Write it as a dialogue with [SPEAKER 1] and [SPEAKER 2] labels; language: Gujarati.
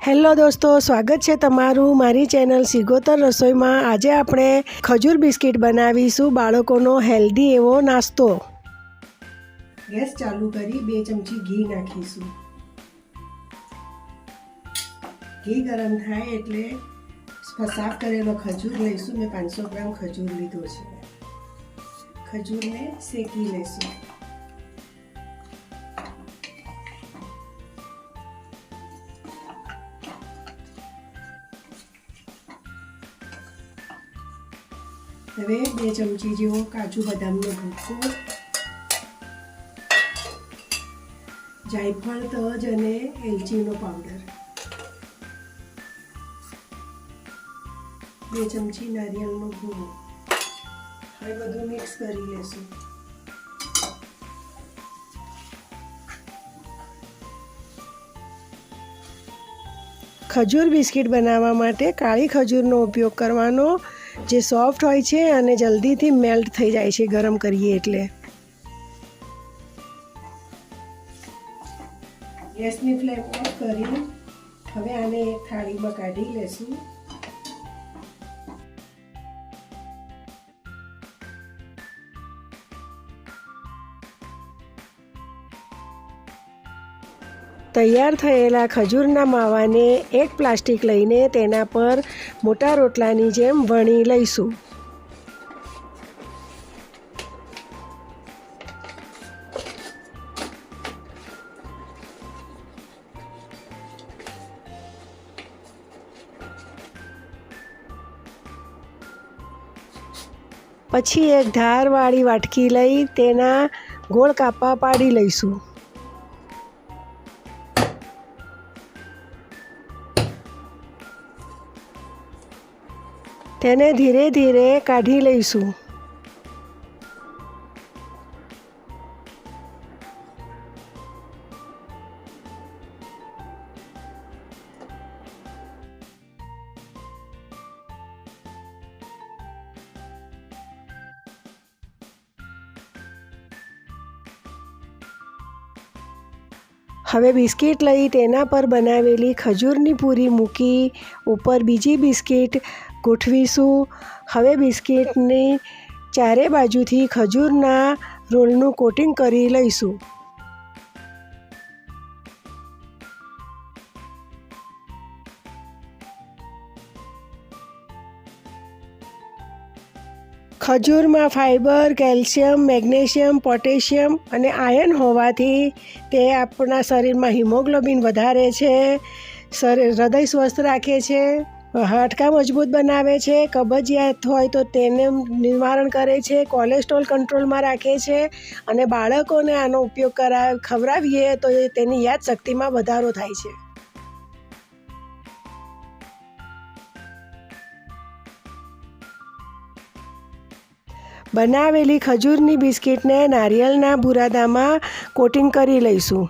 [SPEAKER 1] હેલો દોસ્તો, સ્વાગત છે તમારું મારી ચેનલ સિગોતર રસોઈમાં। આજે આપણે ખજૂર બિસ્કિટ બનાવીશું, બાળકોનો હેલ્ધી એવો નાસ્તો। ગેસ ચાલુ કરી 2 ચમચી ઘી નાખીશું। ઘી ગરમ થાય એટલે સાફ કરેલો ખજૂર લઈશું। મેં 500 ગ્રામ ખજૂર લીધો છે। ખજૂરને શેકી લઈશું। હવે 2 ચમચી જેવો કાજુ બદામનો ભૂકો, જાયફળ, તજ અને એલચીનો પાવડર, 2 ચમચી નારિયેળનો ગોળ। હવે બધું મિક્સ કરી લેશું। ખજૂર બિસ્કિટ બનાવવા માટે કાળી ખજૂરનો ઉપયોગ કરવાનો, જે સોફ્ટ હોય છે અને જલ્દીથી મેલ્ટ થઈ જાય છે ગરમ કરીએ એટલે। ગેસની ફ્લેમ ઓફ કરી હવે આને એક થાળીમાં કાઢી લેશું। તૈયાર થયેલા ખજૂરના માવાને એક પ્લાસ્ટિક લઈને તેના પર મોટા રોટલાની જેમ વણી લઈશું। પછી એક ધારવાળી વાટકી લઈ તેના ગોળ કાપા પાડી લઈશું। તેને ધીરે ધીરે કાઢી લઈશું। હવે બિસ્કિટ લઈ તેના પર બનાવેલી ખજૂરની પૂરી મૂકી ઉપર બીજી બિસ્કિટ ગોઠવીશું। હવે બિસ્કિટની ચારે બાજુથી ખજૂરના રોલનું કોટિંગ કરી લઈશું। ખજૂરમાં ફાઇબર, કેલ્શિયમ, મેગ્નેશિયમ, પોટેશિયમ અને આયર્ન હોવાથી તે આપણા શરીરમાં હિમોગ્લોબિન વધારે છે, હૃદય સ્વસ્થ રાખે છે, હાડકાં મજબૂત બનાવે છે, કબજિયાત હોય તો તેને નિવારણ કરે છે, કોલેસ્ટ્રોલ કંટ્રોલમાં રાખે છે અને બાળકોને આનો ઉપયોગ ખવડાવીએ તો તેની યાદશક્તિમાં વધારો થાય છે। બનાવેલી ખજૂરની બિસ્કિટને નારિયેળના બુરાદામાં કોટિંગ કરી લઈશું।